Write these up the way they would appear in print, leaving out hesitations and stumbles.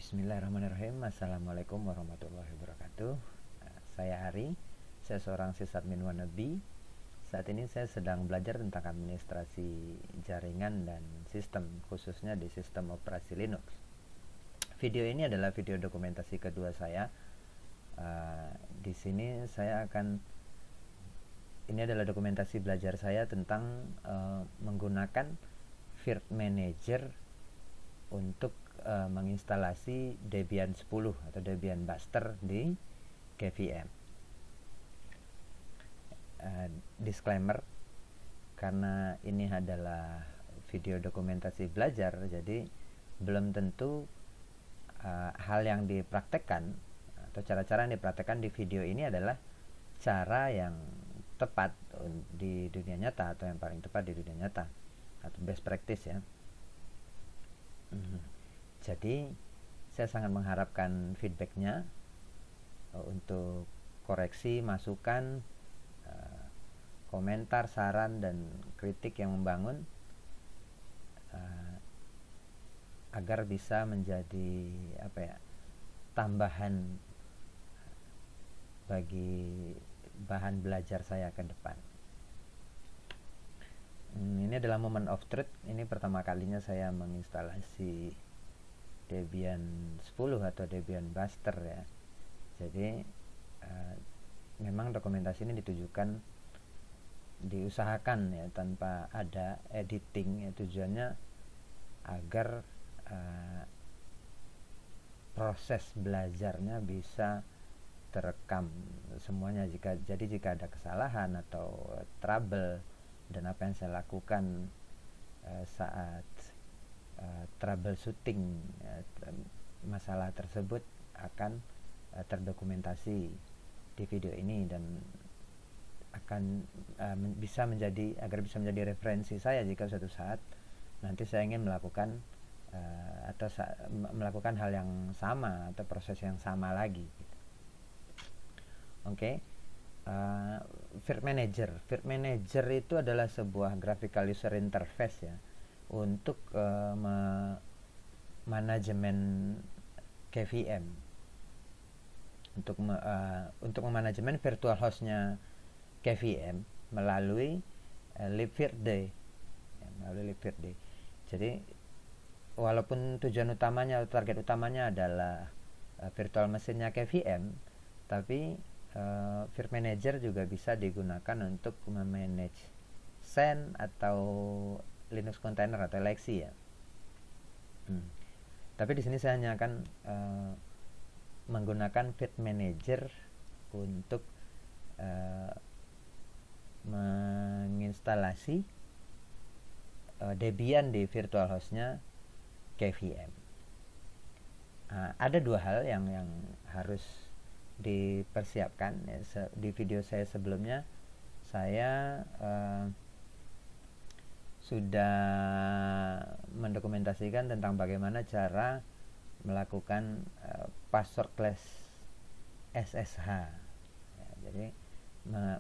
Bismillahirrahmanirrahim. Assalamualaikum warahmatullahi wabarakatuh. Saya Ari, saya seorang sysadmin wannabe. Saat ini saya sedang belajar tentang administrasi jaringan dan sistem, khususnya di sistem operasi Linux. Video ini adalah video dokumentasi kedua saya. Di sini ini adalah dokumentasi belajar saya tentang menggunakan Virt Manager untuk menginstalasi Debian 10 atau Debian Buster di KVM. Disclaimer, karena ini adalah video dokumentasi belajar, jadi belum tentu hal yang dipraktekkan atau cara-cara yang dipraktekkan di video ini adalah cara yang tepat di dunia nyata atau yang paling tepat di dunia nyata atau best practice ya. Jadi saya sangat mengharapkan feedbacknya untuk koreksi, masukan, komentar, saran, dan kritik yang membangun agar bisa menjadi tambahan bagi bahan belajar saya ke depan. Ini adalah moment of truth. Ini pertama kalinya saya menginstalasi Debian 10 atau Debian Buster ya. Jadi memang dokumentasi ini diusahakan ya tanpa ada editing ya, tujuannya agar proses belajarnya bisa terekam semuanya. Jika ada kesalahan atau trouble dan apa yang saya lakukan saat troubleshooting masalah tersebut akan terdokumentasi di video ini dan akan bisa menjadi referensi saya jika suatu saat nanti saya ingin melakukan melakukan hal yang sama atau proses yang sama lagi. Virt Manager itu adalah sebuah graphical user interface ya untuk manajemen KVM, untuk memanajemen virtual hostnya KVM melalui libvirt. Jadi walaupun tujuan utamanya atau target utamanya adalah virtual mesinnya KVM, tapi Virt Manager juga bisa digunakan untuk memanage SAN atau Linux container atau LXC ya. Tapi di sini saya hanya akan menggunakan Virt Manager untuk menginstalasi Debian di virtual hostnya KVM. Ada dua hal yang harus dipersiapkan ya. Di video saya sebelumnya saya sudah mendokumentasikan tentang bagaimana cara melakukan passwordless SSH ya, jadi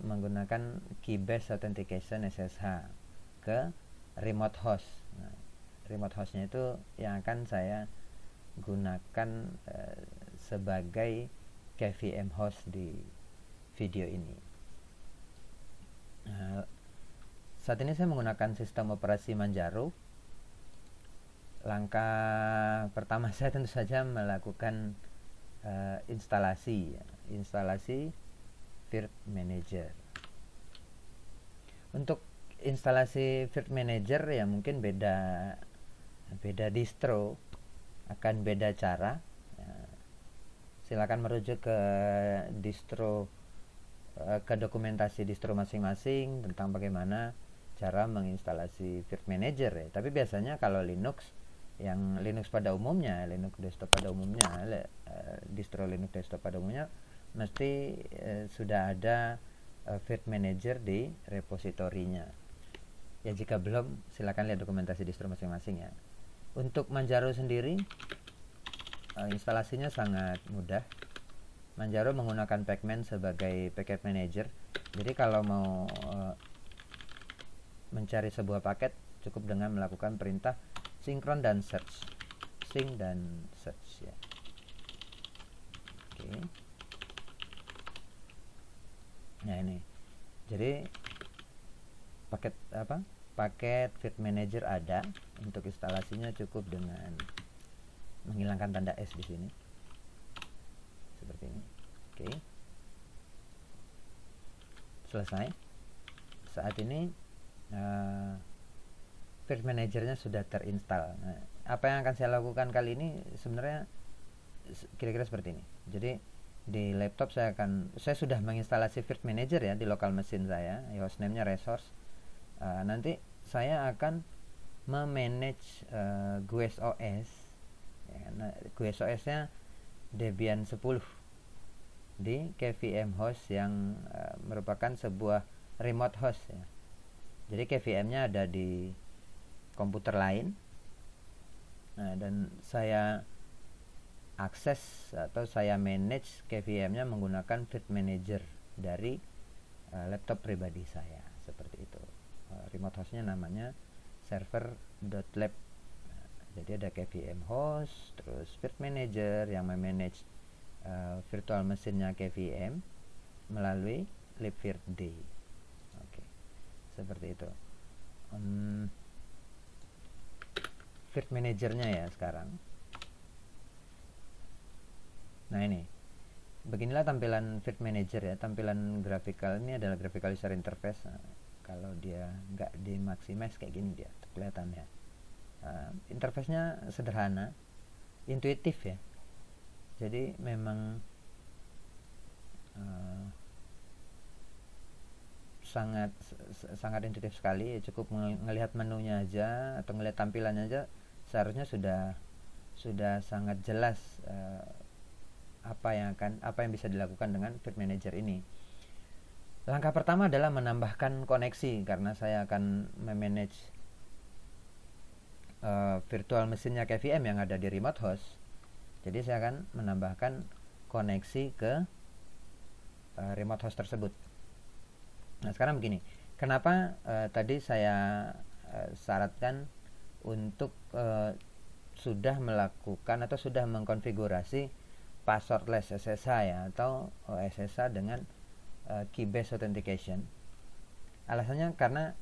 menggunakan key-based authentication SSH ke remote host. Remote hostnya itu yang akan saya gunakan sebagai KVM host di video ini. Saat ini saya menggunakan sistem operasi Manjaro. Langkah pertama saya tentu saja melakukan instalasi Virt Manager. Untuk instalasi Virt Manager ya mungkin beda distro akan beda cara. Silakan merujuk ke dokumentasi distro masing-masing tentang bagaimana cara menginstalasi Virt Manager ya. Tapi biasanya kalau Linux pada umumnya, Linux desktop pada umumnya, distro Linux desktop pada umumnya mesti sudah ada Virt Manager di repositorinya. Ya jika belum, silakan lihat dokumentasi distro masing-masing ya. Untuk Manjaro sendiri instalasinya sangat mudah. Manjaro menggunakan pacman sebagai packet manager. Jadi kalau mau mencari sebuah paket cukup dengan melakukan perintah sinkron dan search. browsing dan search ya. Oke. Nah ini, jadi paket Virt Manager ada. Untuk instalasinya cukup dengan menghilangkan tanda S di sini seperti ini. Oke, selesai. Saat ini Virt Managernya sudah terinstall. Nah, apa yang akan saya lakukan kali ini sebenarnya kira-kira seperti ini. Jadi di laptop saya sudah menginstalasi Virt Manager ya di local machine saya, hostname-nya resource. Nanti saya akan memanage GUIS OS ya, GUIS OS-nya Debian 10 di KVM host yang merupakan sebuah remote host ya. Jadi KVM-nya ada di komputer lain. Nah, dan saya akses atau saya manage KVM-nya menggunakan Virt Manager dari laptop pribadi saya seperti itu. Remote hostnya namanya server.lab. Nah, jadi ada KVM host, terus Virt Manager yang memanage virtual mesinnya KVM melalui libvirt-d. Oke, seperti itu. Virt Managernya ya sekarang. Nah ini, beginilah tampilan Virt Manager ya. Tampilan grafikal ini adalah graphical user interface. Nah, kalau dia nggak di maximize kayak gini dia kelihatannya. Interface-nya sederhana, intuitif ya. Jadi memang sangat intuitif sekali. Cukup melihat menunya aja atau melihat tampilannya aja seharusnya sudah sangat jelas apa yang bisa dilakukan dengan Virt Manager ini. Langkah pertama adalah menambahkan koneksi, karena saya akan memanage virtual mesinnya KVM yang ada di remote host. Jadi saya akan menambahkan koneksi ke remote host tersebut. Nah sekarang begini, kenapa tadi saya syaratkan untuk sudah melakukan atau sudah mengkonfigurasi passwordless SSH ya, atau SSH dengan key based authentication. Alasannya karena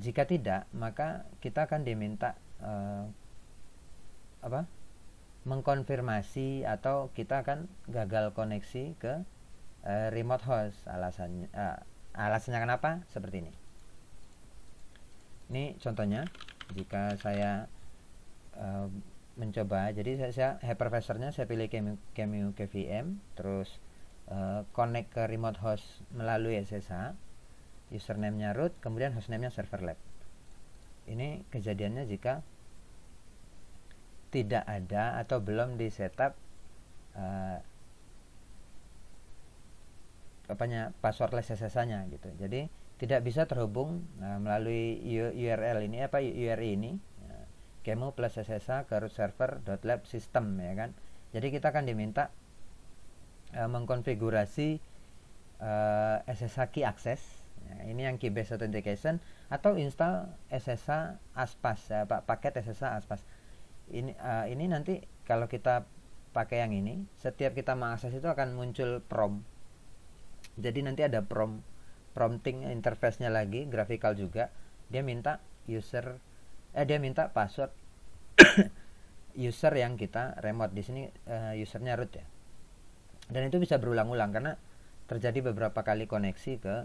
jika tidak, maka kita akan diminta mengkonfirmasi atau kita akan gagal koneksi ke remote host. Alasannya kenapa? Seperti ini. Ini contohnya, jika saya mencoba, jadi saya hypervisornya saya pilih QEMU KVM, terus connect ke remote host melalui SSH, username-nya root, kemudian hostname-nya serverlab. Ini kejadiannya jika tidak ada atau belum di setup passwordless SSH-nya gitu. Jadi tidak bisa terhubung melalui URL ini URI ini QEMU plus SSH ke root server.lab system ya kan. Jadi kita akan diminta mengkonfigurasi SSH key access ya, ini yang key based authentication, atau install SSH aspas ya, paket SSH aspas. Ini nanti kalau kita pakai yang ini, setiap kita mengakses itu akan muncul prompt. Jadi nanti ada prompting interface-nya lagi, graphical juga. Dia minta password user yang kita remote. Di sini usernya root ya. Dan itu bisa berulang-ulang karena terjadi beberapa kali koneksi ke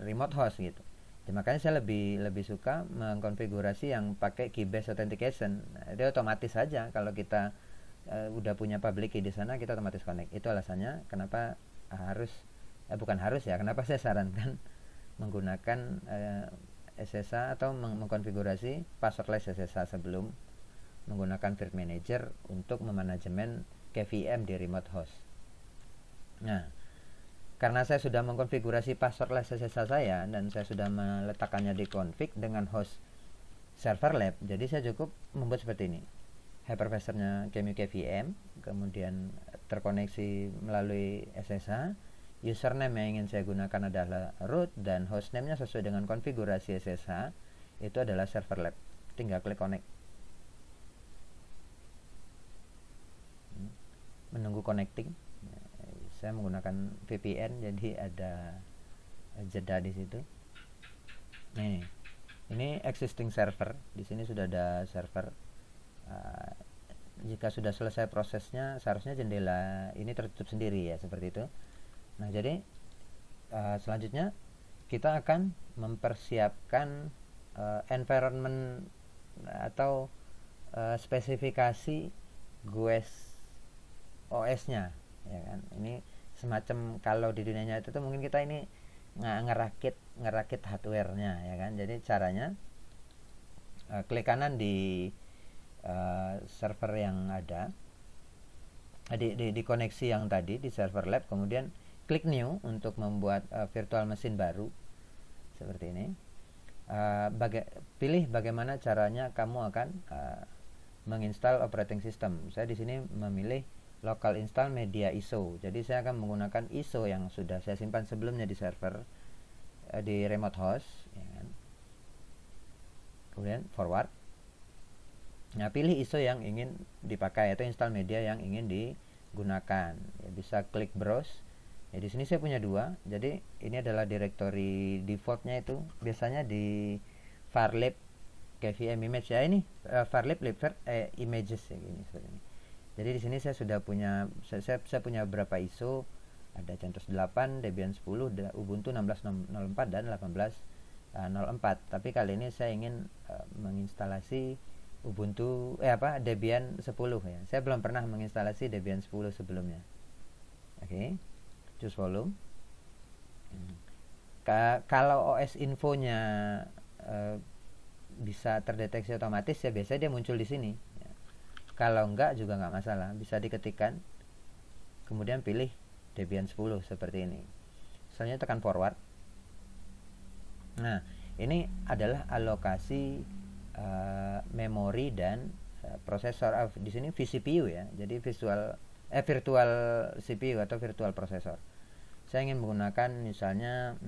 remote host gitu. Jadi makanya saya lebih suka mengkonfigurasi yang pakai key based authentication. Nah, itu otomatis saja kalau kita udah punya public key di sana, kita otomatis connect. Itu alasannya kenapa kenapa saya sarankan menggunakan SSH atau mengkonfigurasi passwordless SSH sebelum menggunakan Virt Manager untuk memanajemen KVM di remote host. Nah, karena saya sudah mengkonfigurasi passwordless SSH saya dan saya sudah meletakkannya di config dengan host serverlab, jadi saya cukup membuat seperti ini. Hypervisornya QEMU KVM, kemudian terkoneksi melalui SSH, username yang ingin saya gunakan adalah root, dan hostname-nya sesuai dengan konfigurasi SSH itu adalah serverlab. Tinggal klik connect. menunggu connecting. Saya menggunakan VPN, jadi ada jeda di situ. Ini existing server. Di sini sudah ada server. Jika sudah selesai prosesnya, seharusnya jendela ini tertutup sendiri ya, seperti itu. Nah, jadi selanjutnya kita akan mempersiapkan environment atau spesifikasi GUIS OS-nya, ya kan. Ini semacam kalau di dunia nyata itu mungkin kita ini ngerakit hardware-nya, ya kan. Jadi caranya klik kanan di server yang ada, di koneksi yang tadi di server lab, kemudian klik new untuk membuat virtual machine baru seperti ini. Pilih bagaimana caranya kamu akan menginstal operating system. Saya di sini memilih local install media ISO. Jadi saya akan menggunakan ISO yang sudah saya simpan sebelumnya di server di remote host, ya kan? Kemudian forward. Nah, pilih ISO yang ingin dipakai atau install media yang ingin digunakan. Ya, bisa klik browse. Ya, di sini saya punya 2. Jadi ini adalah directory defaultnya, itu biasanya di farlib kvm image ya, ini farlib libvirt images ya, gini seperti ini. Jadi di sini saya sudah punya saya punya beberapa ISO, ada CentOS 8, Debian 10, Ubuntu 16.04 dan 18.04. Tapi kali ini saya ingin menginstalasi Ubuntu Debian 10 ya. Saya belum pernah menginstalasi Debian 10 sebelumnya. Oke. Choose volume. Kalau OS infonya bisa terdeteksi otomatis ya, biasanya dia muncul di sini ya. Kalau enggak juga enggak masalah, bisa diketikkan kemudian pilih Debian 10 seperti ini. Selanjutnya tekan forward. Nah, ini adalah alokasi memori dan prosesor. Di sini vCPU ya. Jadi virtual CPU atau virtual prosesor. Saya ingin menggunakan misalnya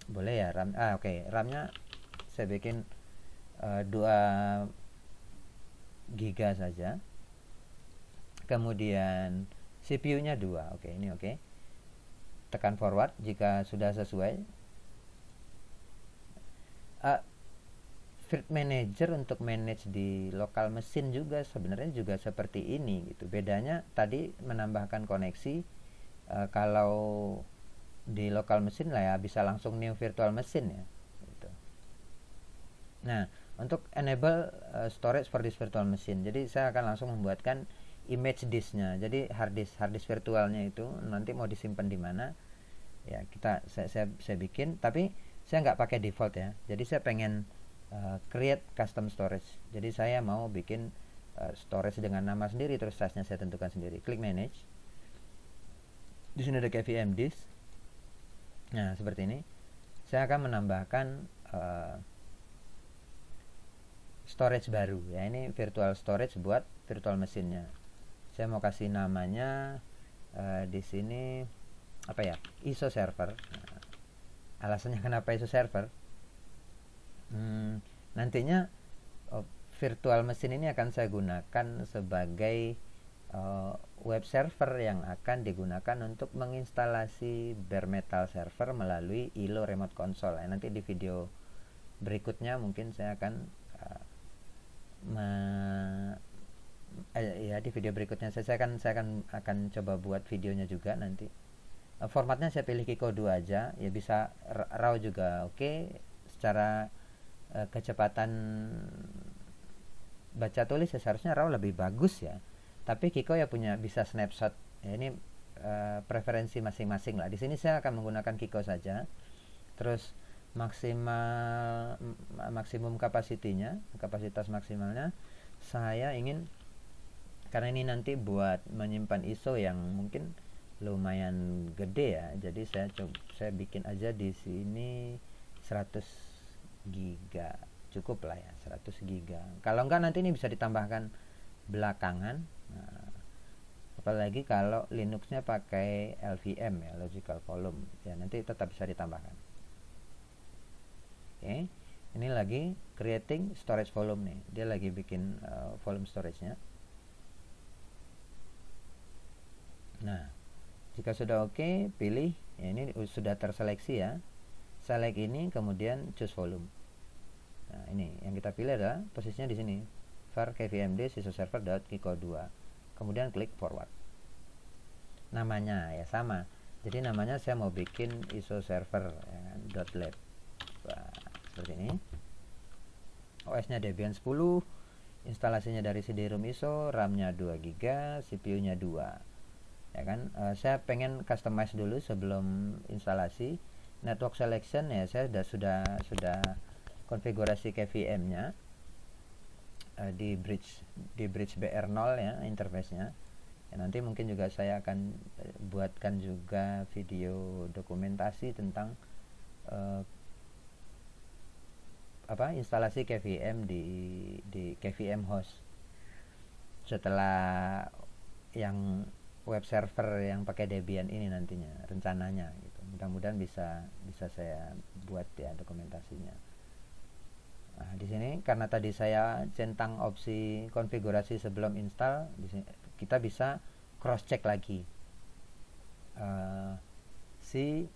boleh ya RAM. RAM-nya saya bikin 2 giga saja. Kemudian CPU-nya 2. Ini oke. Tekan forward jika sudah sesuai. Virt Manager untuk manage di local mesin juga sebenarnya juga seperti ini gitu. Bedanya tadi menambahkan koneksi, kalau di local mesin lah ya bisa langsung new virtual machine ya gitu. Nah, untuk enable storage for this virtual machine, jadi saya akan langsung membuatkan image disk-nya. Jadi hard disk virtualnya itu nanti mau disimpan di mana ya, saya bikin, tapi saya nggak pakai default ya. Jadi saya pengen create custom storage. Jadi saya mau bikin storage dengan nama sendiri, terus size-nya saya tentukan sendiri. Klik manage. Di sini ada KVM disk. Nah, seperti ini. Saya akan menambahkan storage baru ya. Ini virtual storage buat virtual mesinnya. Saya mau kasih namanya di sini apa ya? ISO server. Nah, alasannya kenapa ISO server? Nantinya virtual mesin ini akan saya gunakan sebagai web server yang akan digunakan untuk menginstalasi bare metal server melalui ILO remote console. Nanti di video berikutnya mungkin saya akan di video berikutnya saya akan coba buat videonya juga nanti. Formatnya saya pilih Kiko 2 aja ya, bisa RAW juga oke. Secara kecepatan baca tulis ya seharusnya RAW lebih bagus ya, tapi Kiko ya bisa snapshot ya. Ini preferensi masing-masing lah. Di sini saya akan menggunakan Kiko saja. Terus maksimum kapasitas maksimalnya saya ingin, karena ini nanti buat menyimpan ISO yang mungkin lumayan gede ya, jadi saya bikin aja di sini 100 giga cukup lah ya, 100 giga. Kalau enggak nanti ini bisa ditambahkan belakangan. Nah, apalagi kalau Linuxnya pakai LVM ya, logical volume ya, nanti tetap bisa ditambahkan. Oke, ini lagi creating storage volume nih, dia lagi bikin volume storage nya. Nah, jika sudah oke, pilih ya, ini sudah terseleksi ya. Select ini, kemudian choose volume. Nah, ini yang kita pilih adalah posisinya di sini. var kvmd isoserver.kiko2. Kemudian klik forward. Namanya ya sama. Jadi namanya saya mau bikin isoserver ya, .lab. Wah, seperti ini. OS-nya Debian 10, instalasinya dari CD-ROM ISO, RAM-nya 2 GB, CPU-nya 2. Ya kan, saya pengen customize dulu sebelum instalasi. Network selection ya saya sudah konfigurasi KVM-nya di bridge BR0 ya interface-nya. Ya, nanti mungkin juga saya akan buatkan juga video dokumentasi tentang instalasi KVM di KVM host setelah yang web server yang pakai Debian ini nantinya rencananya gitu. Mudah-mudahan bisa saya buat ya dokumentasinya. Nah, di sini karena tadi saya centang opsi konfigurasi sebelum install, di sini kita bisa cross check lagi si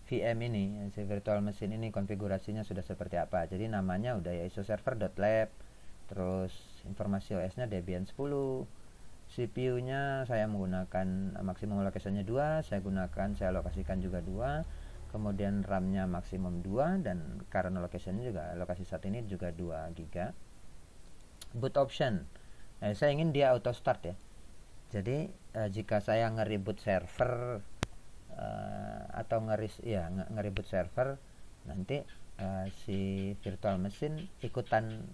VM ini, si virtual machine ini konfigurasinya sudah seperti apa. Jadi namanya udah ya isoserver.lab, terus informasi OS-nya Debian 10, CPU-nya saya menggunakan maksimum allocation-nya 2, saya alokasikan juga 2. Kemudian RAM-nya maksimum 2 dan current allocation-nya juga alokasi saat ini juga 2 GB. Boot option. Nah, saya ingin dia auto start ya. Jadi jika saya nge-reboot server atau nge-reboot server, nanti si virtual machine ikutan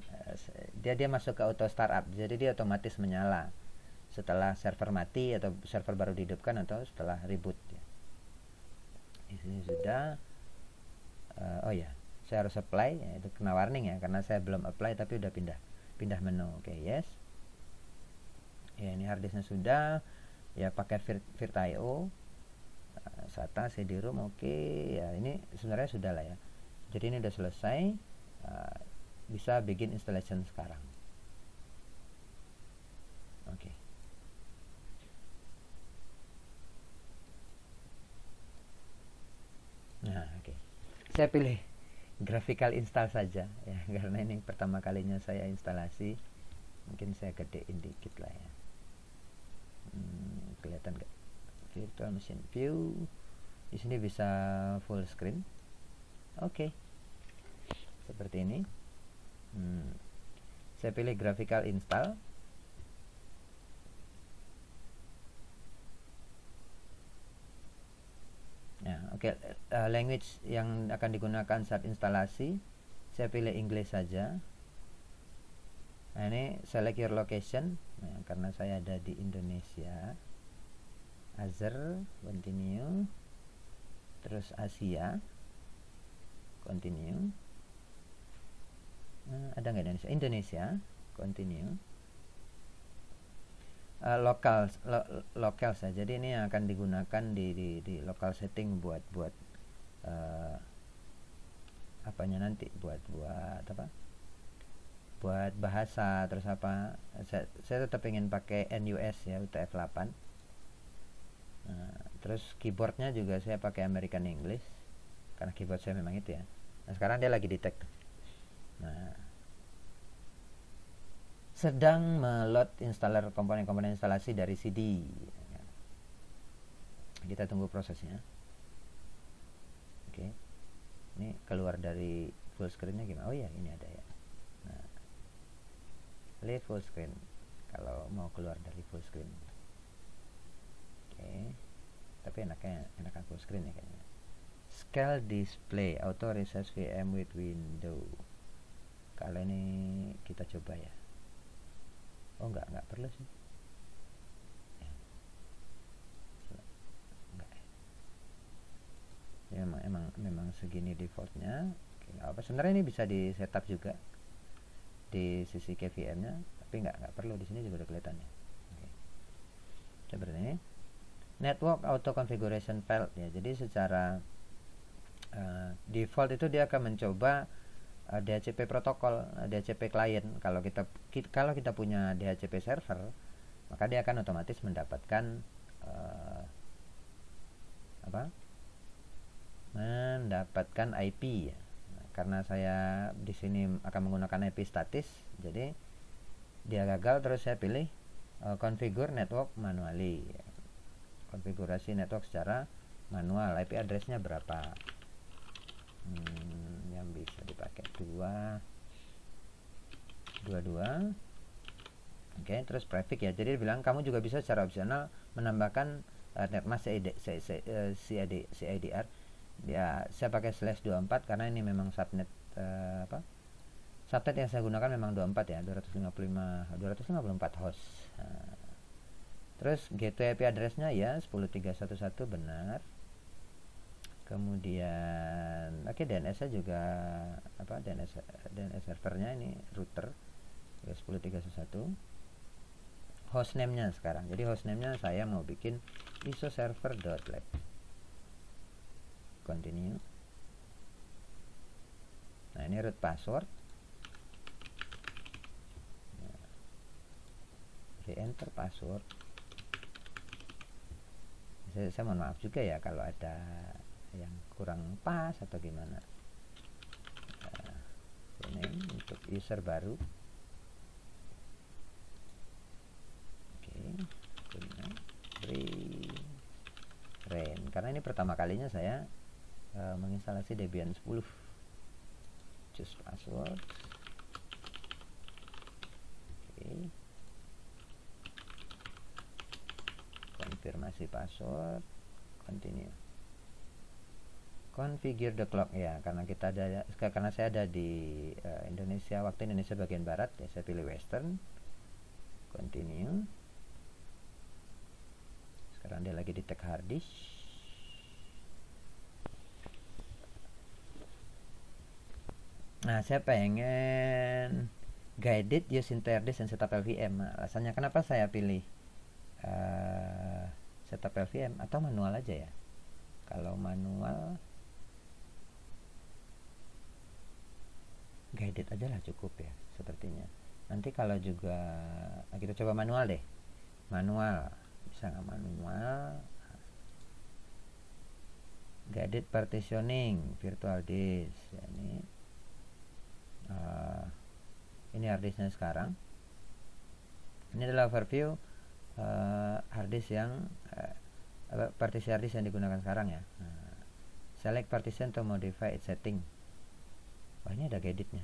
dia masuk ke auto startup. Jadi dia otomatis menyala setelah server mati atau server baru dihidupkan atau setelah reboot ya. Di sini sudah saya harus apply ya, itu kena warning ya karena saya belum apply tapi udah pindah menu. Oke, yes. Ya, ini harddisknya sudah ya, pakai virt.io, SATA, CD-ROM, oke. Ya, ini sebenarnya sudah lah ya. Jadi ini udah selesai, bisa begin installation sekarang. Oke. Nah, oke. Saya pilih graphical install saja ya, karena ini pertama kalinya saya instalasi. Mungkin saya gedein dikit lah ya. Kelihatan nggak? Virtual machine view. Di sini bisa full screen. Oke. Seperti ini. Saya pilih graphical install. Nah, oke. Language yang akan digunakan saat instalasi, saya pilih English saja. Nah, ini select your location. Nah, karena saya ada di Indonesia, Other, continue. Terus Asia, continue. Ada nggak Indonesia? Indonesia, continue. Lokal saja. Jadi ini akan digunakan di local setting buat apanya nanti buat apa? Buat bahasa terus apa? Saya tetap ingin pakai NUS ya, UTF-8. Terus keyboardnya juga saya pakai American English karena keyboard saya memang itu ya. Nah, sekarang dia lagi detect. Nah, sedang meload installer komponen-komponen instalasi dari CD. Kita tunggu prosesnya. Oke. Ini keluar dari full screen-nya gimana? Oh ya, ini ada ya. Nah, leave full screen kalau mau keluar dari full screen. Oke. Tapi enakan full screen ya kayaknya. Scale display auto resize VM with window. Kalau ini kita coba ya. Oh enggak perlu sih ya. Enggak ya, memang segini defaultnya. Oke, apa sebenarnya ini bisa di setup juga di sisi KVM nya, tapi enggak perlu, di sini juga udah kelihatan ya. Oke. Seperti ini network auto configuration file ya. Jadi secara default itu dia akan mencoba DHCP protokol, DHCP client. Kalau kita punya DHCP server, maka dia akan otomatis mendapatkan mendapatkan IP ya. Nah, karena saya di sini akan menggunakan IP statis, jadi dia gagal, terus saya pilih configure network manually ya. Konfigurasi network secara manual, IP address-nya berapa yang bisa dipakai 22. Oke, terus prefix ya, jadi bilang kamu juga bisa secara opsional menambahkan netmask CIDR ya. Saya pakai /24 karena ini memang subnet subnet yang saya gunakan memang 24 ya, 254 host. Nah, terus gateway IP address-nya ya 103.1.1 benar. Kemudian DNS-nya juga DNS servernya ini router ya 103.1.1. Hostname-nya sekarang, jadi hostname-nya saya mau bikin isoserver.lab. Continue. Nah, ini root password. Enter password. Saya mohon maaf juga ya kalau ada yang kurang pas atau gimana. Ini untuk user baru. Rain, karena ini pertama kalinya saya menginstalasi Debian 10. Choose password. Konfirmasi password, continue. Configure the clock ya, karena saya ada di Indonesia, waktu Indonesia bagian barat ya, saya pilih Western. Continue. Sekarang dia lagi di tag hard disk. Nah, saya pengen guided use entire disk and setup LVM. Nah, alasannya kenapa saya pilih setup LVM atau manual aja ya. Kalau manual guided aja lah cukup ya sepertinya. Nanti kalau juga kita coba manual deh. Manual bisa nggak manual? Guided partitioning virtual disk ya, ini hard disknya sekarang. Ini adalah overview hard disk yang partisi hard disk yang digunakan sekarang ya. Select partition to modify its setting. Wah, ini ada guidednya.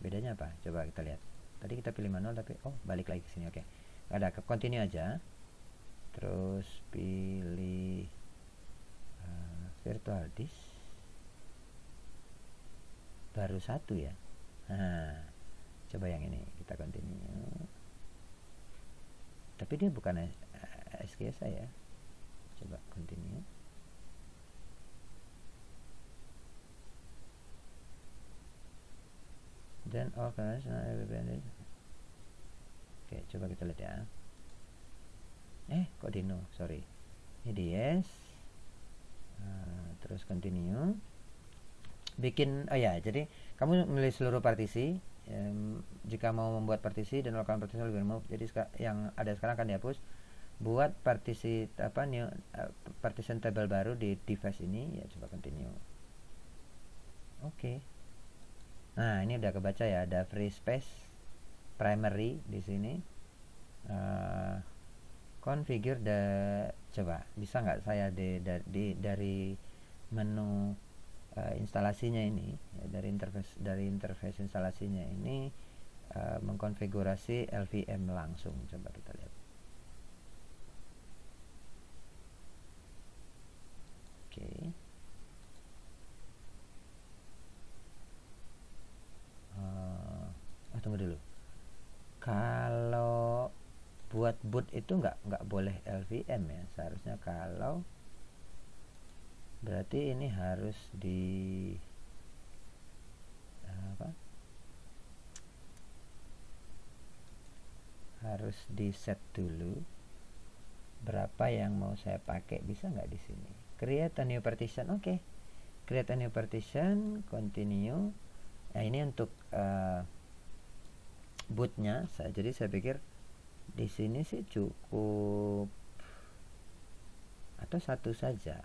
Bedanya apa? Coba kita lihat. Tadi kita pilih manual tapi balik lagi ke sini. Oke. Ada continue aja. Terus pilih virtual disk. Baru satu ya. Nah, coba yang ini kita continue. Tapi dia bukan SKS ya. Coba continue. Then organizational independent. Oke, coba kita lihat ya. Kok Dino? Sorry. Ini DS. Terus continue. Bikin jadi kamu memilih seluruh partisi. Jika mau membuat partisi dan melakukan partisi lebih remove, jadi yang ada sekarang akan dihapus. Buat partisi new partition table baru di device ini ya, coba continue. Oke. Nah, ini udah kebaca ya, ada free space primary di sini. Configure coba bisa nggak saya dari menu instalasinya ini ya, dari interface instalasinya ini mengkonfigurasi LVM langsung. Coba kita lihat. Oke. Tunggu dulu. Kalau buat boot itu nggak boleh LVM ya, seharusnya. Kalau berarti ini harus harus di set dulu berapa yang mau saya pakai. Bisa nggak di sini create a new partition? Oke. Create a new partition, continue. Nah, ini untuk bootnya. Jadi saya pikir di sini sih cukup atau satu saja.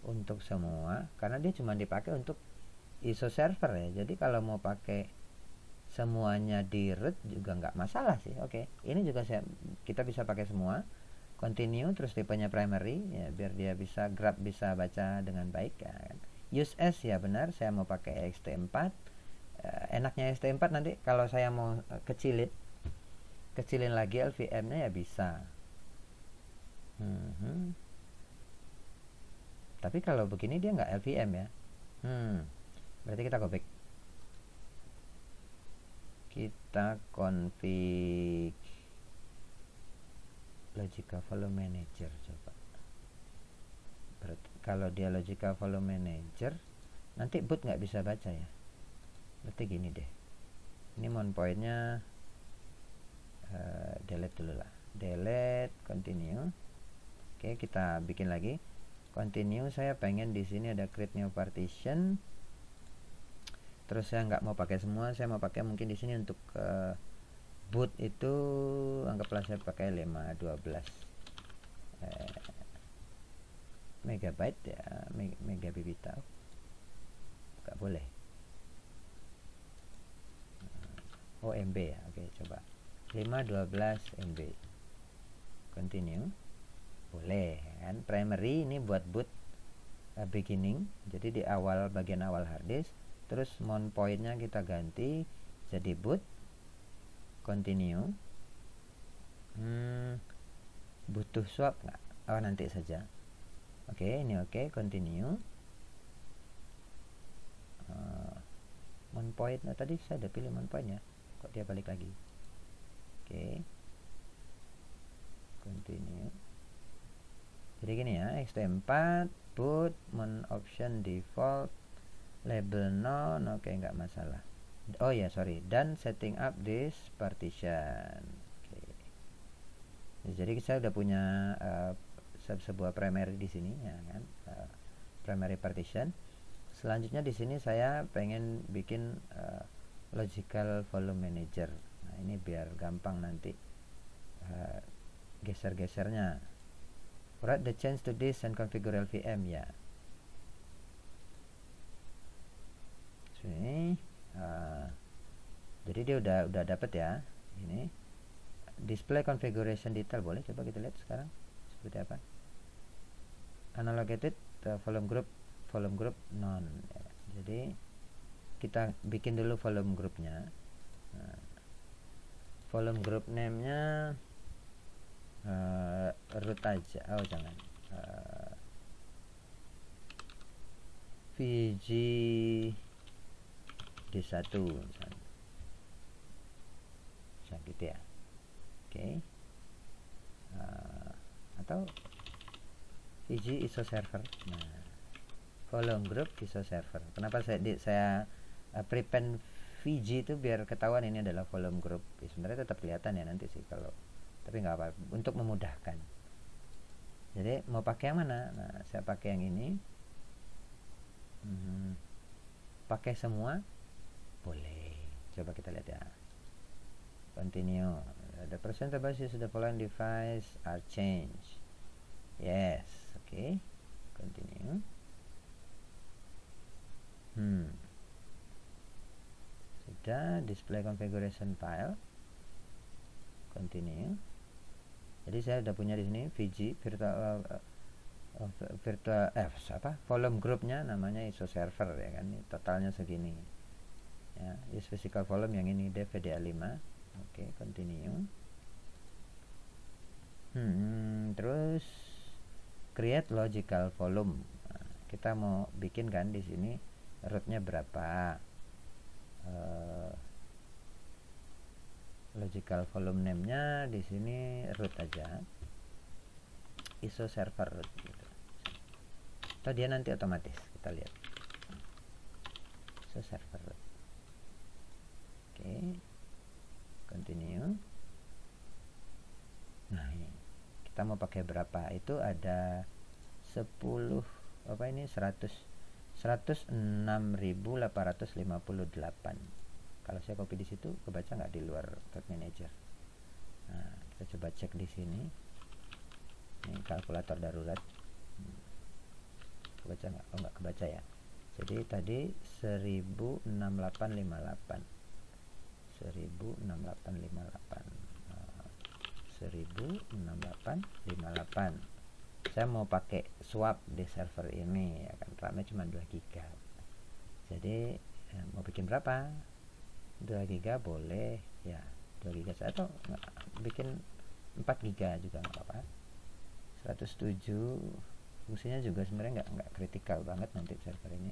untuk semua karena dia cuma dipakai untuk ISO server ya. Jadi kalau mau pakai semuanya di root juga nggak masalah sih. Oke, ini juga kita bisa pakai semua. Continue, terus tipenya primary ya, biar dia bisa grab, bisa baca dengan baik ya kan. Use as ya benar, saya mau pakai ext4. Enaknya ext4 nanti kalau saya mau kecilin lagi LVM nya ya bisa. Tapi kalau begini dia nggak LVM ya. Berarti kita go back, kita config Logical Volume Manager. Coba berarti kalau dia Logical Volume Manager nanti boot nggak bisa baca ya. Berarti gini deh, ini mon pointnya delete dulu lah, delete, continue. Oke, kita bikin lagi continue. Saya pengen di sini ada create new partition, terus saya nggak mau pakai semua, saya mau pakai mungkin di sini untuk boot itu anggaplah saya pakai 512 megabyte ya, megabit. Nggak boleh, MB ya. Oke, coba 512 MB, continue. Boleh kan, primary ini buat boot beginning, jadi di awal, bagian awal hard disk. Terus mount pointnya kita ganti jadi boot, continue. Butuh swap nggak? Oh, nanti saja. Oke, ini oke, continue. Mount point, nah tadi saya udah pilih mount point ya, kok dia balik lagi. Oke, continue. Jadi gini ya, ext4 boot mount option default label none. Oke, nggak masalah. Oh ya, sorry, dan setting up this partition. Oke. Jadi saya udah punya sebuah primary di sini ya kan, primary partition. Selanjutnya di sini saya pengen bikin logical volume manager. Nah, ini biar gampang nanti geser-gesernya. Write the change to this and configure LVM ya. Sini. Jadi dia udah dapat ya. Ini display configuration detail, boleh coba kita lihat sekarang seperti apa. Unallocated volume group none. Jadi kita bikin dulu volume groupnya. Volume group name-nya root aja. Oh jangan, VG D1 misalnya. Bisa gitu ya. Oke. Atau VG ISO server. Nah, volume group ISO server. Kenapa saya prepend VG itu biar ketahuan ini adalah volume group. Ya, sebenarnya tetap kelihatan ya nanti sih kalau, tapi nggak apa-apa, untuk memudahkan. Jadi mau pakai yang mana? Nah, saya pakai yang ini. Pakai semua boleh. Coba kita lihat ya. Continue. The percent basis the following device are changed. Yes. Oke. Continue. Sudah. Display configuration file. Continue. Jadi saya udah punya di sini VG volume groupnya namanya ISO server ya kan. Ini totalnya segini. Ya, use physical volume yang ini DVDA5. Oke, continue. Terus create logical volume. Nah, kita mau bikin kan di sini rootnya berapa. Logical volume name-nya di sini root aja. ISO server root gitu. Atau dia nanti otomatis, kita lihat. ISO server root. Oke. Continue. Nah, ini kita mau pakai berapa? Itu ada 10 apa ini 106.858. Kalau saya copy di situ kebaca nggak di luar Code Manager? Nah, kita coba cek di sini. Ini kalkulator darurat. kebaca nggak? Oh, nggak kebaca ya. Jadi tadi 106858 106858. Saya mau pakai swap di server ini ya kan, RAM-nya cuma 2 GB. Jadi mau bikin berapa? 2 GB boleh ya, 2 GB saya, atau bikin 4 GB juga nggak apa-apa. 107 fungsinya juga sebenarnya nggak kritikal banget nanti server ini.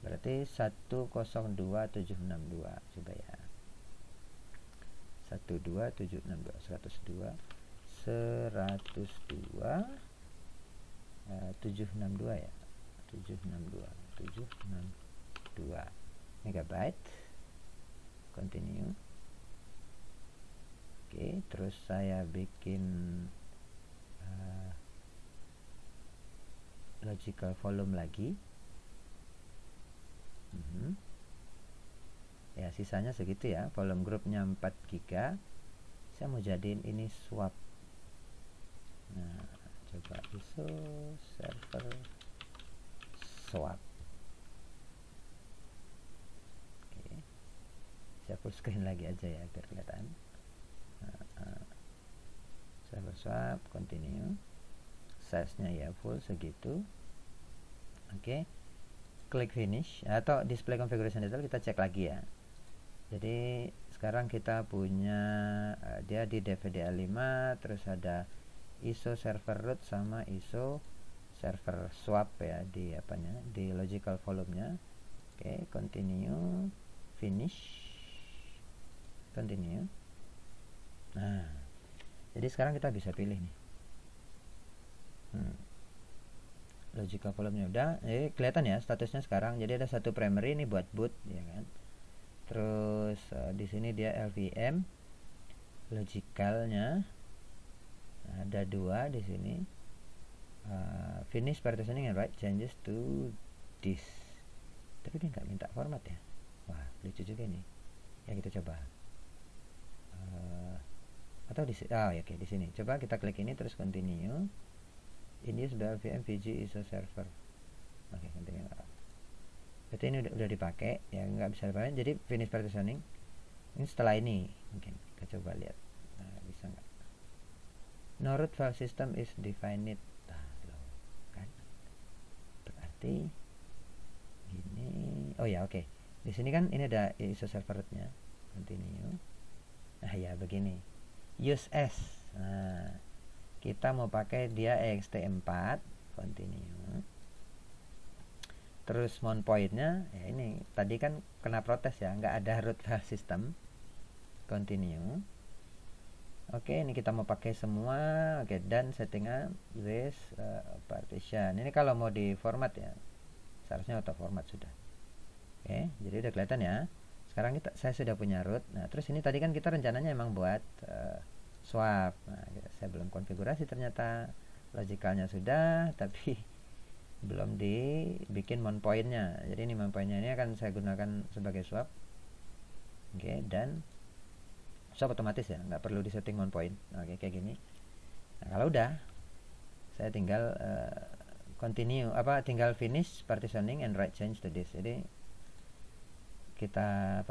Berarti 102762 coba ya, 102 762 ya, 762 megabyte. Continue. Oke, terus saya bikin logical volume lagi. Ya, sisanya segitu ya. Volume grupnya 4 GB. Saya mau jadiin ini swap. Nah, coba ISO server swap. Oke. Saya full screen lagi aja ya biar kelihatan. Server swap, continue. Size-nya ya full segitu. Oke. Klik finish atau display configuration detail, kita cek lagi ya. Jadi sekarang kita punya dia di DVDA5, terus ada ISO server root sama ISO server swap ya di apanya, di logical volume-nya. Oke, continue, finish, continue. Nah, jadi sekarang kita bisa pilih nih. Logical volume-nya udah, kelihatan ya statusnya sekarang. Jadi ada satu primary ini buat boot ya kan. Terus di sini dia LVM logicalnya ada 2 di sini. Finish partitioning and write changes to this. Tapi dia nggak minta format ya. Wah, lucu juga nih. Ya kita coba. Atau di sini. Ya oke, di sini. Coba kita klik ini terus continue. Ini sudah LVM VG ISO server. Oke, continue. Berarti ini udah dipakai ya, nggak bisa dipakai. Jadi finish partitioning ini setelah ini mungkin kita coba lihat. Nah, bisa nggak? No root file system is defined. Kan? Berarti ini. Oh ya, oke. Di sini kan ini ada ISO server rootnya. Continue. Nah ya begini. Use as. Nah, kita mau pakai dia ext4. Continue. Terus mount point-nya ya ini tadi kan kena protes ya, nggak ada root file system. Continue. Oke, ini kita mau pakai semua. Oke, dan settingan this partition. Ini kalau mau di format ya, seharusnya auto format sudah. Oke, jadi udah kelihatan ya. Sekarang saya sudah punya root. Nah, terus ini tadi kan kita rencananya emang buat swap. Nah, saya belum konfigurasi ternyata. Logicalnya sudah, tapi belum dibikin mount point-nya. Jadi ini mount point-nya ini akan saya gunakan sebagai swap. Oke, dan swap otomatis ya, nggak perlu disetting mount point. Oke, kayak gini. Nah, kalau udah, saya tinggal continue, tinggal finish partitioning and write change to this. Jadi kita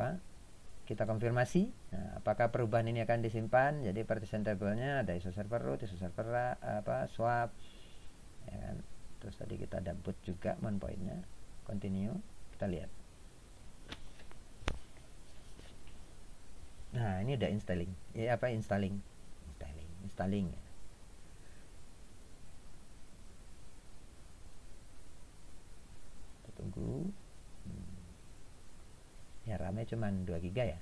kita konfirmasi. Nah, apakah perubahan ini akan disimpan. Jadi partition table-nya ada ISO server root, ISO server swap, ya kan. Terus tadi kita ada boot juga mount point-nya. Continue, kita lihat. Nah, ini udah installing. Installing ya. Kita tunggu. Ya, RAM-nya cuma 2 GB ya.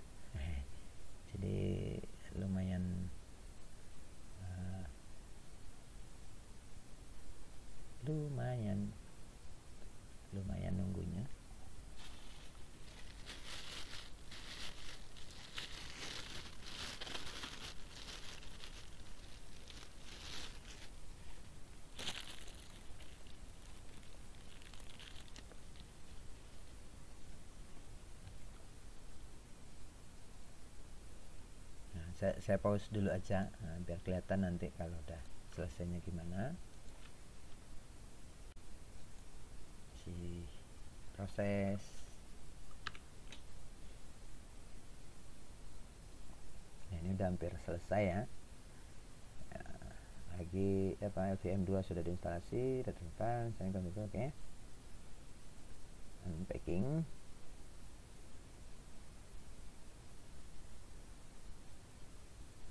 Jadi lumayan nunggunya. Saya pause dulu aja biar kelihatan nanti kalau udah selesainya gimana. masih proses. Nah, ini udah hampir selesai ya. Lagi LVM2 sudah diinstalasi, data file, saya konfigurasi, oke. Unpacking.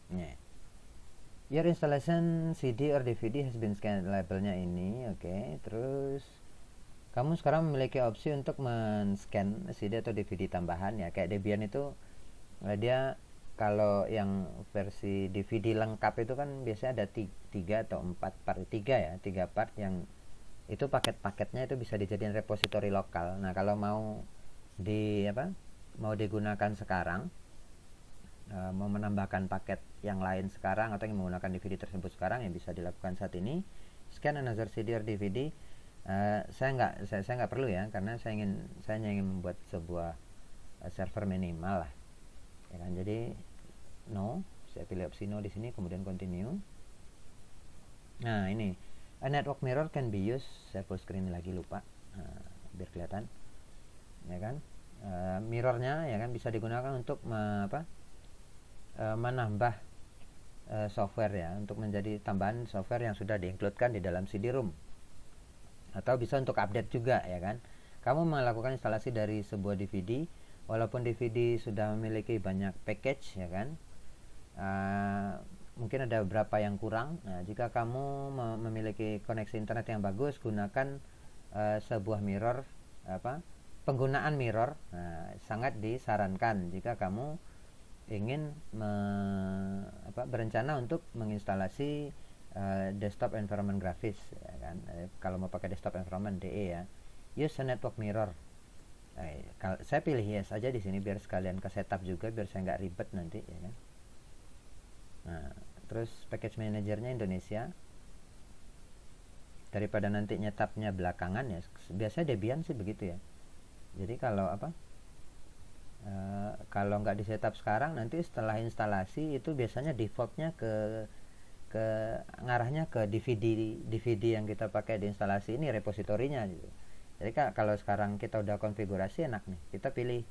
Nah, your installation CD or DVD has been scanned, labelnya ini, oke. Terus kamu sekarang memiliki opsi untuk men-scan CD atau DVD tambahan ya. Kayak Debian itu dia kalau yang versi DVD lengkap itu kan biasanya ada 3 atau 4 part, 3 part yang itu paket-paketnya itu bisa dijadikan repository lokal. Nah, kalau mau digunakan sekarang, mau menambahkan paket yang lain sekarang atau yang menggunakan DVD tersebut sekarang, yang bisa dilakukan saat ini. Scan another CD or DVD. Saya nggak perlu ya, karena saya ingin membuat sebuah server minimal lah. Ya kan, jadi no, saya pilih opsi no di sini, kemudian continue. Nah, ini a network mirror can be used. Saya full screen lagi, lupa, biar kelihatan ya kan. Mirrornya ya kan bisa digunakan untuk menambah software ya, untuk menjadi tambahan software yang sudah di-includekan di dalam CD-ROM, atau bisa untuk update juga ya kan. Kamu melakukan instalasi dari sebuah DVD, walaupun DVD sudah memiliki banyak package ya kan, mungkin ada beberapa yang kurang. Nah, jika kamu memiliki koneksi internet yang bagus, gunakan sebuah mirror, penggunaan mirror sangat disarankan jika kamu ingin berencana untuk menginstalasi desktop environment graphics ya kan. Kalau mau pakai desktop environment DE ya, use a network mirror. Saya pilih yes aja di sini biar sekalian ke setup juga, biar saya nggak ribet nanti ya kan. Nah, terus package manajernya Indonesia, daripada nanti nyetapnya belakangan ya. Biasanya Debian sih begitu ya. Jadi kalau kalau nggak di setup sekarang, nanti setelah instalasi itu biasanya defaultnya ke ngarahnya ke DVD yang kita pakai di instalasi ini, repositorinya gitu. Jadi kalau sekarang kita udah konfigurasi, enak nih, kita pilih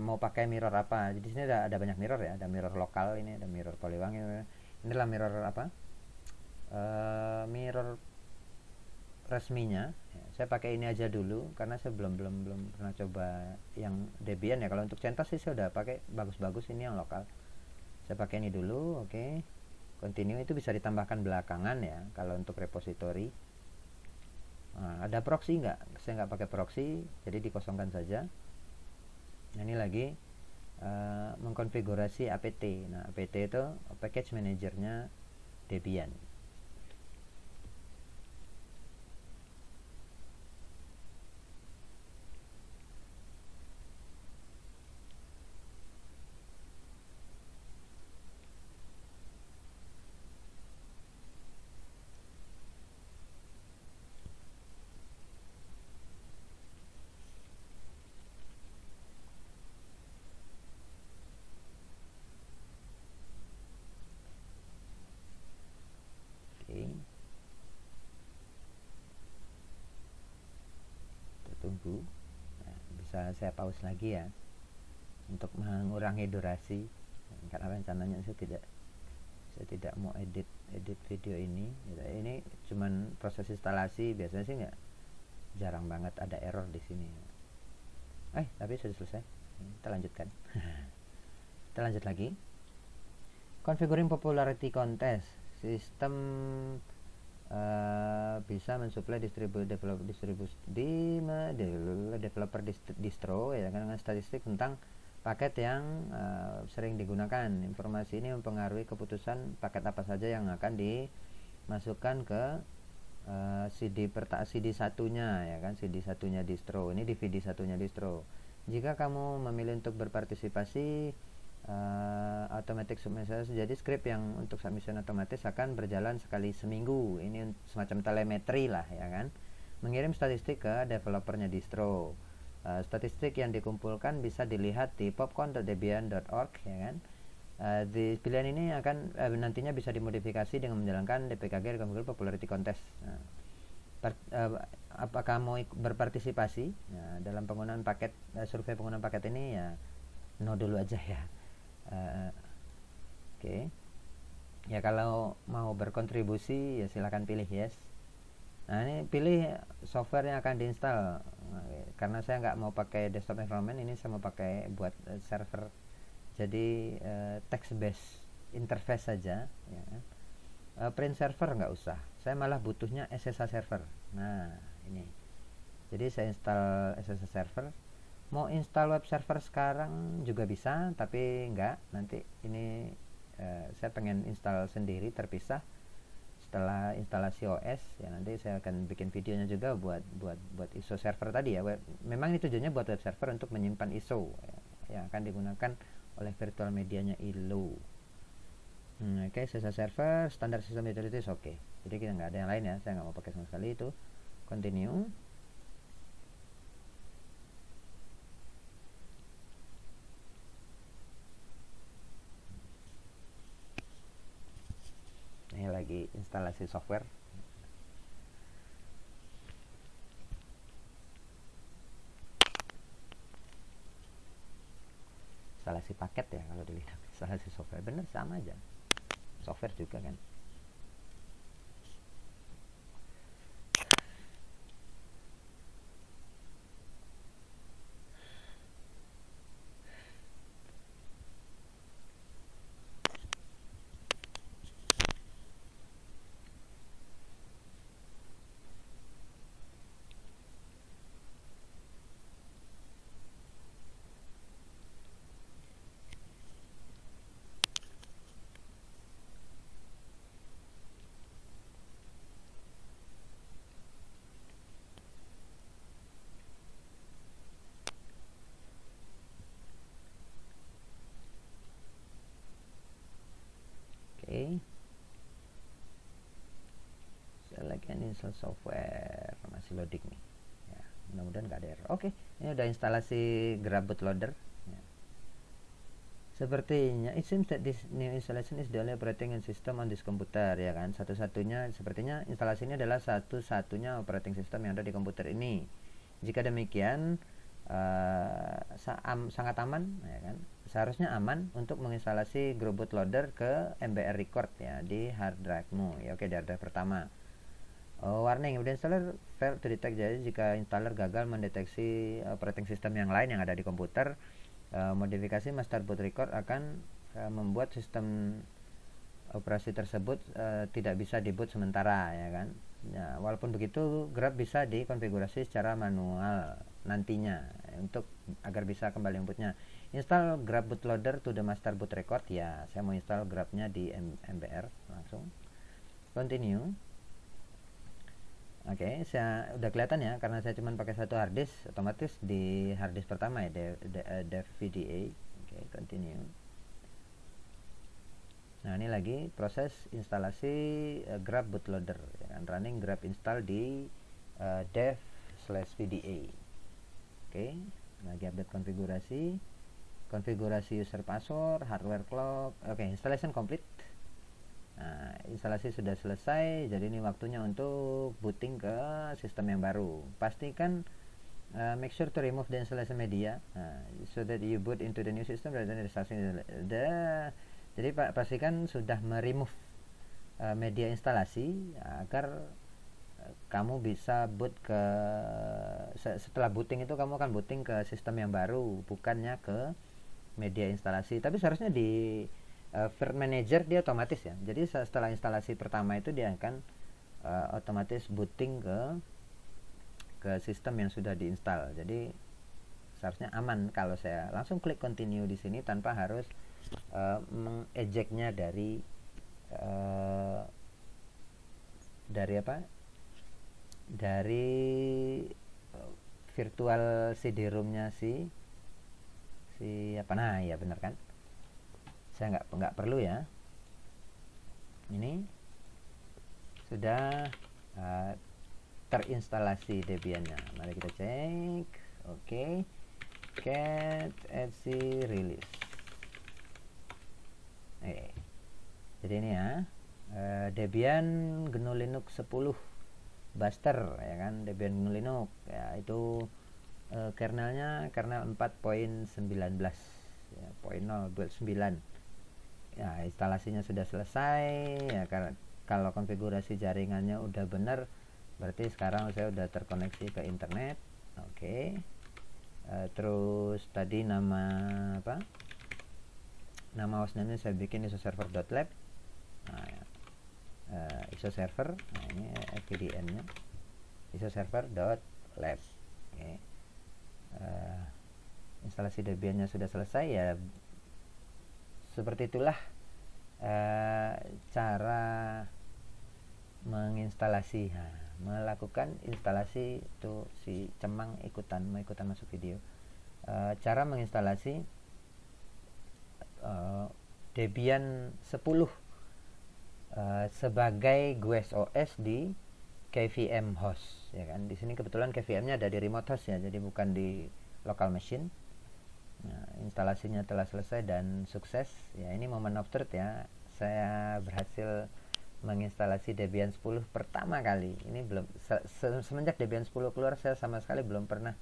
mau pakai mirror apa. Di sini ada banyak mirror ya, ada mirror lokal, ini ada mirror Poliwangi, inilah mirror mirror resminya ya. Saya pakai ini aja dulu karena saya belum pernah coba yang Debian ya. Kalau untuk CentOS sih saya udah pakai bagus-bagus, ini yang lokal. Saya pakai ini dulu, oke. Continue, itu bisa ditambahkan belakangan ya kalau untuk repository. Nah, ada proxy nggak? Saya nggak pakai proxy, jadi dikosongkan saja. Nah, ini lagi mengkonfigurasi apt. Nah, apt itu package manajernya Debian. Tunggu. Nah, bisa saya pause lagi ya untuk mengurangi durasi, karena rencananya saya tidak mau edit video ini. Ini cuman proses instalasi, biasanya sih jarang banget ada error di sini. Tapi sudah selesai. Kita lanjutkan. Kita lanjut lagi. Configuring popularity contest. Sistem bisa mensuplai developer distro ya kan, dengan statistik tentang paket yang sering digunakan. Informasi ini mempengaruhi keputusan paket apa saja yang akan dimasukkan ke CD satunya ya kan, CD satunya distro, ini DVD satunya distro. Jika kamu memilih untuk berpartisipasi, automatic submission, jadi script yang untuk submission otomatis akan berjalan sekali seminggu. Ini semacam telemetri lah ya kan, mengirim statistik ke developernya distro. Statistik yang dikumpulkan bisa dilihat di popcorn.debian.org ya kan. Di pilihan ini akan nantinya bisa dimodifikasi dengan menjalankan dpkg configure popularity contest. apakah mau berpartisipasi dalam penggunaan paket survei penggunaan paket ini, ya no dulu aja ya. Oke. Ya kalau mau berkontribusi ya silahkan pilih yes. Nah ini pilih software yang akan diinstal. Karena saya nggak mau pakai desktop environment, ini saya mau pakai buat server. Jadi text based interface saja ya. Print server nggak usah, saya malah butuhnya SSH server. Nah ini, jadi saya install SSH server. Mau install web server sekarang juga bisa, tapi enggak, nanti ini saya pengen install sendiri terpisah setelah instalasi OS ya. Nanti saya akan bikin videonya juga buat ISO server tadi ya. Memang ini tujuannya buat web server untuk menyimpan ISO ya, yang akan digunakan oleh virtual medianya ILO. Oke, SSH server standar sistem utilities oke. Jadi kita nggak ada yang lain ya, saya nggak mau pakai sama sekali itu. Continue. Ini lagi instalasi software. Instalasi paket ya kalau di Linux. Instalasi software bener sama aja. Software juga kan. Select and install software, masih loading nih ya, mudah-mudahan nggak ada error. Oke, ini udah instalasi Grab bootloader ya. Sepertinya it seems that this new installation is the only operating system on this computer ya kan. Sepertinya instalasi ini adalah satu-satunya operating system yang ada di komputer ini. Jika demikian sangat aman ya kan. Seharusnya aman untuk menginstalasi Grab bootloader ke MBR record ya di hard drive-mu ya. Oke, di hard drive pertama. Warning, the installer failed to detect. Jadi jika installer gagal mendeteksi operating system yang lain yang ada di komputer, modifikasi master boot record akan membuat sistem operasi tersebut tidak bisa diboot sementara ya kan. Ya, walaupun begitu Grab bisa dikonfigurasi secara manual nantinya untuk agar bisa kembali inputnya. Install Grab bootloader to the master boot record ya. Saya mau install Grabnya di MBR langsung. Continue. Oke, saya udah kelihatan ya, karena saya cuma pakai satu hard disk, otomatis di hard disk pertama ya, dev VDA. Oke, continue. Nah, ini lagi proses instalasi Grab bootloader ya, running Grab install di dev/VDA. Oke, lagi update konfigurasi user password, hardware clock. Oke, installation complete. Nah, instalasi sudah selesai, jadi ini waktunya untuk booting ke sistem yang baru. Pastikan make sure to remove the installation media so that you boot into the new system rather than restarting jadi pastikan sudah meremove media instalasi agar kamu bisa boot ke setelah booting itu kamu akan booting ke sistem yang baru, bukannya ke media instalasi. Tapi seharusnya di Virt Manager dia otomatis ya. Jadi setelah instalasi pertama itu dia akan otomatis booting ke sistem yang sudah diinstal. Jadi seharusnya aman kalau saya langsung klik continue di sini tanpa harus mengejeknya dari apa? Dari virtual CD-ROM-nya si apa, nah ya benar kan? Saya nggak perlu ya. Ini sudah terinstalasi Debian-nya. Mari kita cek. Oke. Cat etc release. Jadi ini ya, Debian GNU Linux 10 Buster ya kan, Debian Linux ya, itu kernelnya kernel 4.19 ya, 0.9 ya, instalasinya sudah selesai ya. Kalau konfigurasi jaringannya udah bener, berarti sekarang saya udah terkoneksi ke internet. Oke. Terus tadi nama apa, nama hostname saya bikin isoserver.lab. Nah, isoserver, nah ini FVDN nya isoserver.lab. Oke. Instalasi Debian nya sudah selesai ya. Seperti itulah cara menginstalasi, melakukan instalasi. Itu si Cemang mau ikutan masuk video. Cara menginstalasi Debian 10 sebagai GUIS OS di KVM host ya kan. Di sini kebetulan KVM-nya ada di remote host ya, jadi bukan di local machine. Nah, instalasinya telah selesai dan sukses ya. Ini moment of truth ya, saya berhasil menginstalasi Debian 10 pertama kali. Ini belum semenjak Debian 10 keluar, saya sama sekali belum pernah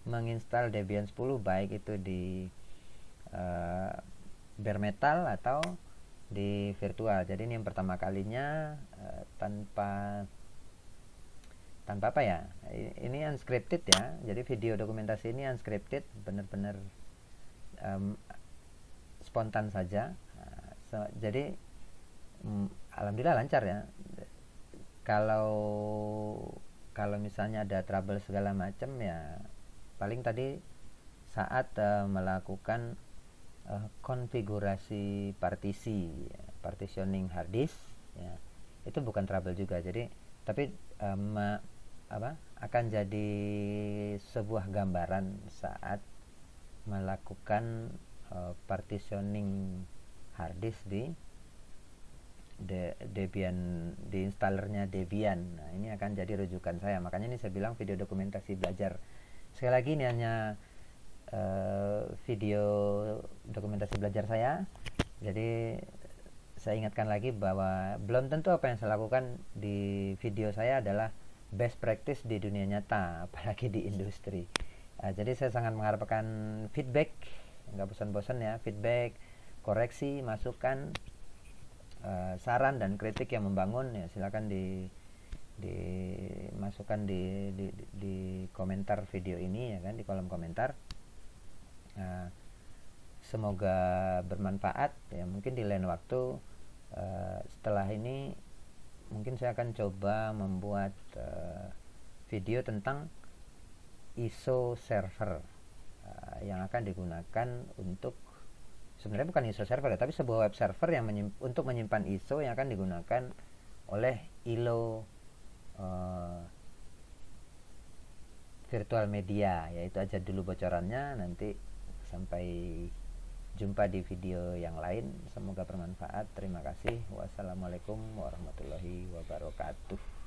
menginstal Debian 10, baik itu di bare metal atau di virtual. Jadi ini yang pertama kalinya tanpa apa ya, ini unscripted ya. Jadi video dokumentasi ini unscripted, benar-benar spontan saja. Jadi alhamdulillah lancar ya. Kalau misalnya ada trouble segala macam ya, paling tadi saat melakukan konfigurasi partisi ya, partitioning hard disk ya, itu bukan trouble juga. Jadi tapi akan jadi sebuah gambaran saat melakukan partitioning hard disk di Debian, di installernya Debian. Nah, ini akan jadi rujukan saya. Makanya ini saya bilang video dokumentasi belajar. Sekali lagi ini hanya video dokumentasi belajar saya. Jadi saya ingatkan lagi bahwa belum tentu apa yang saya lakukan di video saya adalah best practice di dunia nyata, apalagi di industri. Jadi saya sangat mengharapkan feedback, nggak bosan-bosan ya, feedback, koreksi, masukan, saran dan kritik yang membangun ya, silakan dimasukkan di komentar video ini ya kan, di kolom komentar. Semoga bermanfaat ya. Mungkin di lain waktu setelah ini mungkin saya akan coba membuat video tentang ISO server yang akan digunakan untuk, sebenarnya bukan ISO server ya, tapi sebuah web server yang untuk menyimpan ISO yang akan digunakan oleh ILO virtual media. Yaitu aja dulu bocorannya, nanti sampai jumpa di video yang lain. Semoga bermanfaat. Terima kasih. Wassalamualaikum warahmatullahi wabarakatuh.